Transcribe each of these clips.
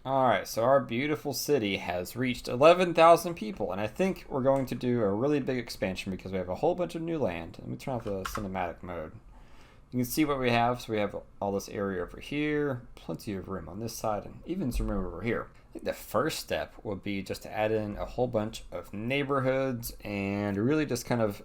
Alright, so our beautiful city has reached 11,000 people, and I think we're going to do a really big expansion because we have a whole bunch of new land. Let me turn off the cinematic mode. You can see what we have. So we have all this area over here, plenty of room on this side, and even some room over here. I think the first step would be just to add in a whole bunch of neighborhoods and really just kind of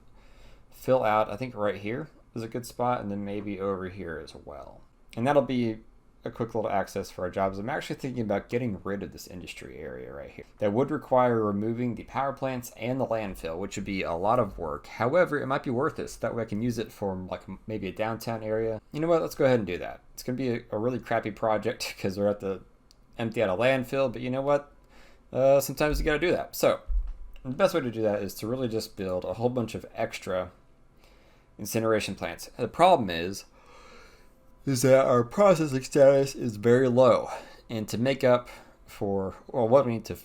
fill out, I think right here is a good spot, and then maybe over here as well. And that'll be a quick little access for our jobs. I'm actually thinking about getting rid of this industry area right here. That would require removing the power plants and the landfill, which would be a lot of work. However, it might be worth it, so that way I can use it for like maybe a downtown area. You know what? Let's go ahead and do that. It's going to be a really crappy project because we're at the empty out a landfill, but you know what? Sometimes you got to do that. So the best way to do that is to really just build a whole bunch of extra incineration plants. The problem is that our processing status is very low, and to make up for, well, what we need to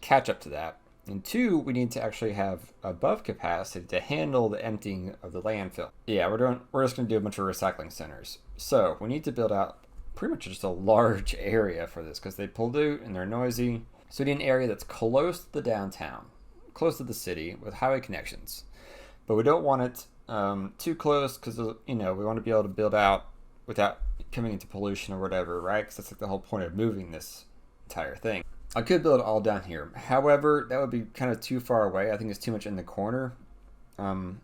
catch up to that, and two, we need to actually have above capacity to handle the emptying of the landfill. Yeah, we're just going to do a bunch of recycling centers. So we need to build out pretty much just a large area for this because they pollute and they're noisy. So we need an area that's close to the downtown, close to the city with highway connections, but we don't want it too close because we want to be able to build out without coming into pollution or whatever, right? Because that's like the whole point of moving this entire thing. I could build it all down here. However, that would be kind of too far away. I think it's too much in the corner. I'm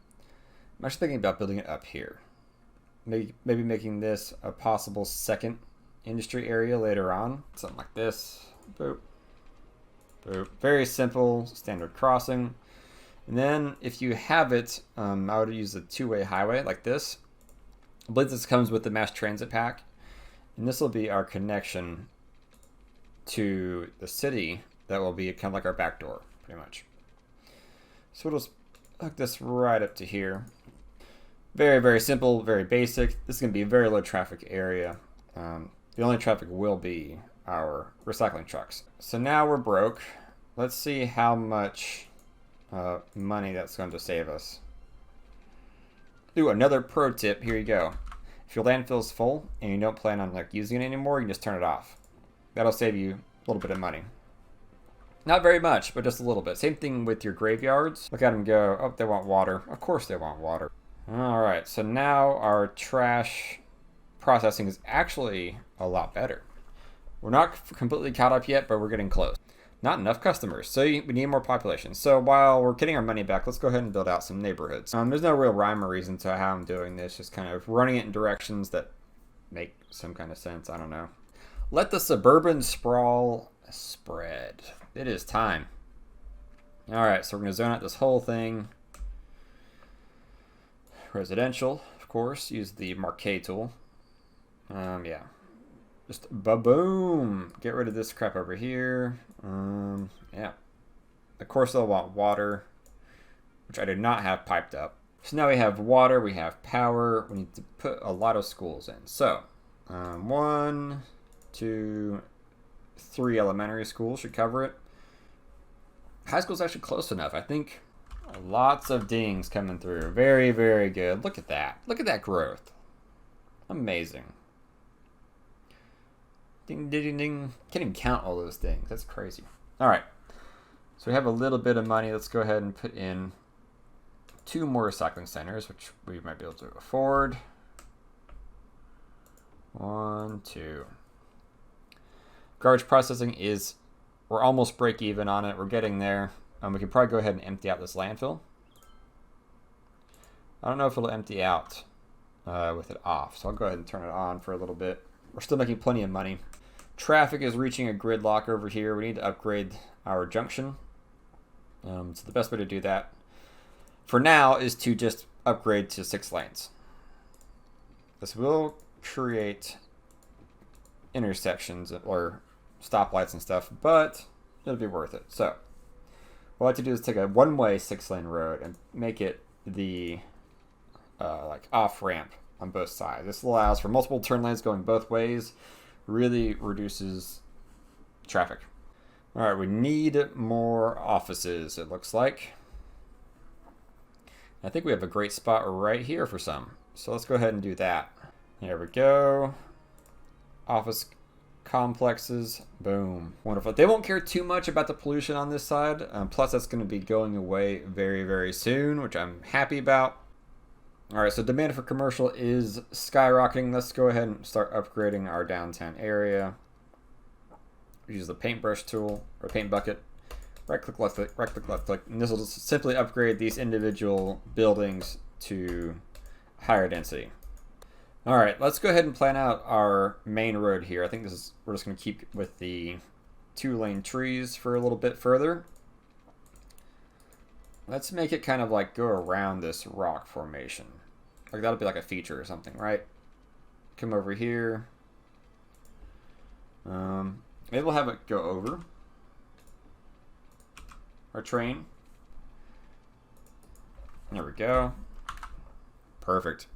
actually thinking about building it up here. Maybe making this a possible second industry area later on. Something like this. Boop. Boop. Very simple, standard crossing. And then if you have it, I would use a two-way highway like this. I believe this comes with the mass transit pack, and this will be our connection to the city. That will be kind of like our back door, pretty much. So we'll just hook this right up to here. Very, very simple, very basic. This is going to be a very low traffic area. The only traffic will be our recycling trucks. So now we're broke. Let's see how much money that's going to save us. Ooh, another pro tip. Here you go. If your landfill is full and you don't plan on using it anymore, you can just turn it off. That'll save you a little bit of money. Not very much, but just a little bit. Same thing with your graveyards. Look at them go. Oh, they want water. Of course they want water. All right, so now our trash processing is actually a lot better. We're not completely caught up yet, but we're getting close. Not enough customers, so we need more population. So while we're getting our money back, let's go ahead and build out some neighborhoods. There's no real rhyme or reason to how I'm doing this, just kind of running it in directions that make some kind of sense. I don't know. Let the suburban sprawl spread. It is time. All right, so we're going to zone out this whole thing. Residential, of course. Use the marquee tool. Yeah. Just ba-boom. Get rid of this crap over here. Yeah. Of course they'll want water, which I do not have piped up. So now we have water, we have power. We need to put a lot of schools in. So, 1, 2, 3 elementary schools should cover it. High school's actually close enough. I think lots of dings coming through. Very, very good. Look at that. Look at that growth. Amazing. Ding, ding, ding, ding. Can't even count all those things. That's crazy. All right. So we have a little bit of money. Let's go ahead and put in 2 more recycling centers, which we might be able to afford. 1, 2. Garbage processing is, we're almost break even on it. We're getting there. We can probably go ahead and empty out this landfill. I don't know if it'll empty out with it off, so I'll go ahead and turn it on for a little bit. We're still making plenty of money. Traffic is reaching a gridlock over here. We need to upgrade our junction. So the best way to do that for now is to just upgrade to 6 lanes. This will create intersections or stoplights and stuff, but it'll be worth it. So what I like to do is take a one-way 6-lane road and make it the off-ramp on both sides. This allows for multiple turn lanes going both ways. Really reduces traffic. All right, we need more offices, it looks like. I think we have a great spot right here for some. So let's go ahead and do that. There we go. Office complexes. Boom. Wonderful. They won't care too much about the pollution on this side. Plus, that's going to be going away very, very soon, which I'm happy about. All right, so demand for commercial is skyrocketing. Let's go ahead and start upgrading our downtown area. Use the paintbrush tool or paint bucket. Right click, left click, right click, left click. And this will just simply upgrade these individual buildings to higher density. All right, let's go ahead and plan out our main road here. I think we're just going to keep with the 2-lane trees for a little bit further. Let's make it kind of like go around this rock formation. Like that'll be like a feature or something, right? Come over here. Maybe we'll have it go over our train. There we go. Perfect.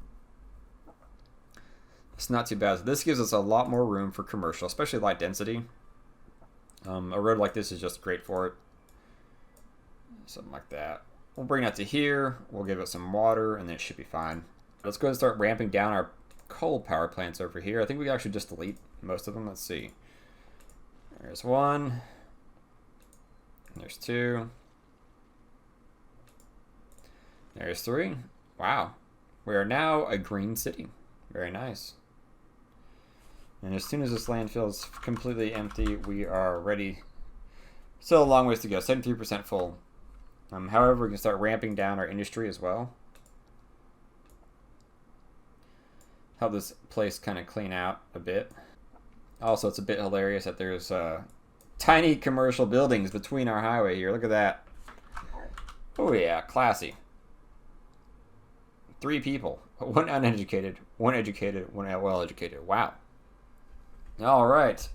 It's not too bad. This gives us a lot more room for commercial, especially light density. A road like this is just great for it. Something like that. We'll bring that to here. We'll give it some water, and then it should be fine. Let's go ahead and start ramping down our coal power plants over here. I think we can actually just delete most of them. Let's see. There's 1. There's 2. There's 3. Wow. We are now a green city. Very nice. And as soon as this landfill is completely empty, we are ready. Still a long ways to go. 73% full. However, we can start ramping down our industry as well. Help this place kind of clean out a bit. Also, it's a bit hilarious that there's tiny commercial buildings between our highway here. Look at that. Oh yeah, classy. 3 people. 1 uneducated, 1 educated, 1 well-educated. Wow. All right.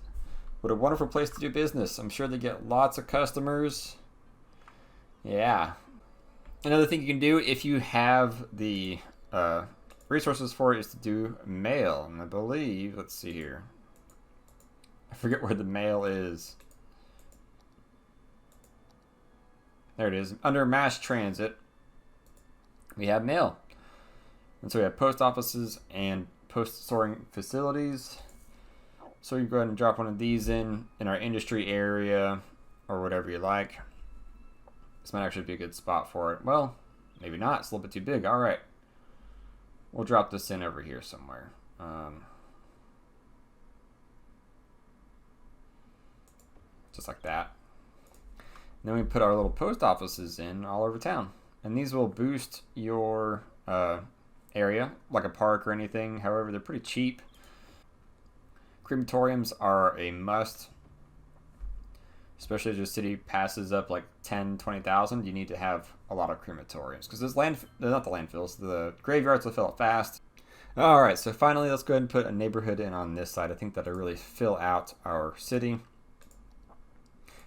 What a wonderful place to do business. I'm sure they get lots of customers. Yeah. Another thing you can do if you have the resources for it is to do mail. And I believe, let's see here. I forget where the mail is. There it is. Under mass transit, we have mail. And so we have post offices and post sorting facilities. So you go ahead and drop one of these in our industry area or whatever you like. This might actually be a good spot for it. Well, maybe not. It's a little bit too big. All right. We'll drop this in over here somewhere. Just like that. And then we put our little post offices in all over town. And these will boost your area, like a park or anything. However, they're pretty cheap. Crematoriums are a must. Especially as your city passes up like 10, 20,000, you need to have a lot of crematoriums. Because there's not the landfills, the graveyards will fill up fast. Alright, so finally let's go ahead and put a neighborhood in on this side. I think that'll really fill out our city. And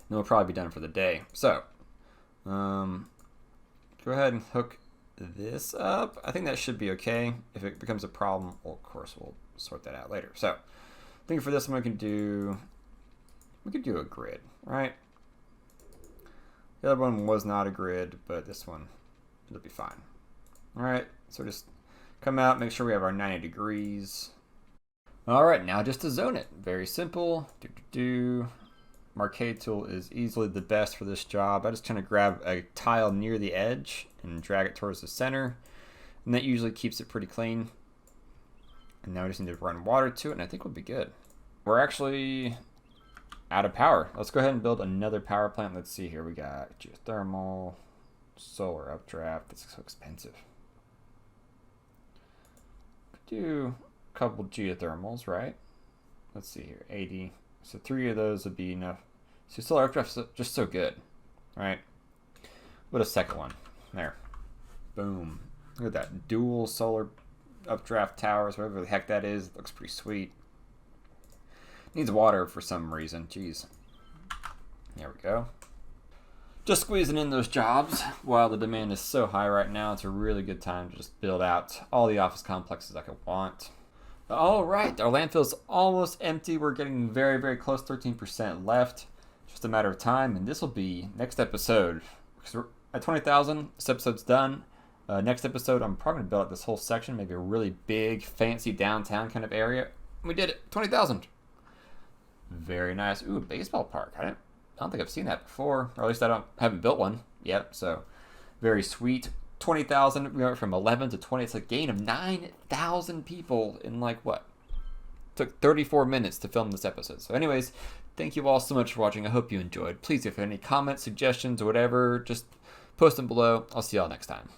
then we'll probably be done for the day. So, go ahead and hook this up. I think that should be okay. If it becomes a problem, well, of course, we'll sort that out later. So, I think for this one we could do a grid, right? The other one was not a grid, but this one, it'll be fine. All right, so just come out, make sure we have our 90 degrees. All right, now just to zone it. Very simple. Marquee tool is easily the best for this job. I just kind of grab a tile near the edge and drag it towards the center. And that usually keeps it pretty clean. And now we just need to run water to it, and I think we'll be good. We're actually out of power. Let's go ahead and build another power plant. Let's see here. We got geothermal, solar updraft. That's so expensive. Do a couple geothermals, right? Let's see here. 80. So 3 of those would be enough. So solar updraft's just so good, right? What a second one. There. Boom. Look at that. Dual solar updraft towers, whatever the heck that is. Looks pretty sweet. Needs water for some reason. Jeez. There we go. Just squeezing in those jobs while the demand is so high right now. It's a really good time to just build out all the office complexes I could want. All right, our landfill's almost empty. We're getting very, very close. 13% left. Just a matter of time, and this will be next episode. Because we're at 20,000. This episode's done. Next episode, I'm probably going to build out this whole section, maybe a really big, fancy downtown kind of area. We did it. 20,000. Very nice. Ooh, baseball park. I don't think I've seen that before, or at least haven't built one yet. So very sweet. 20,000. We went from 11 to 20. It's a gain of 9,000 people in like what? Took 34 minutes to film this episode. So anyways, thank you all so much for watching. I hope you enjoyed. Please, if you have any comments, suggestions, or whatever, just post them below. I'll see y'all next time.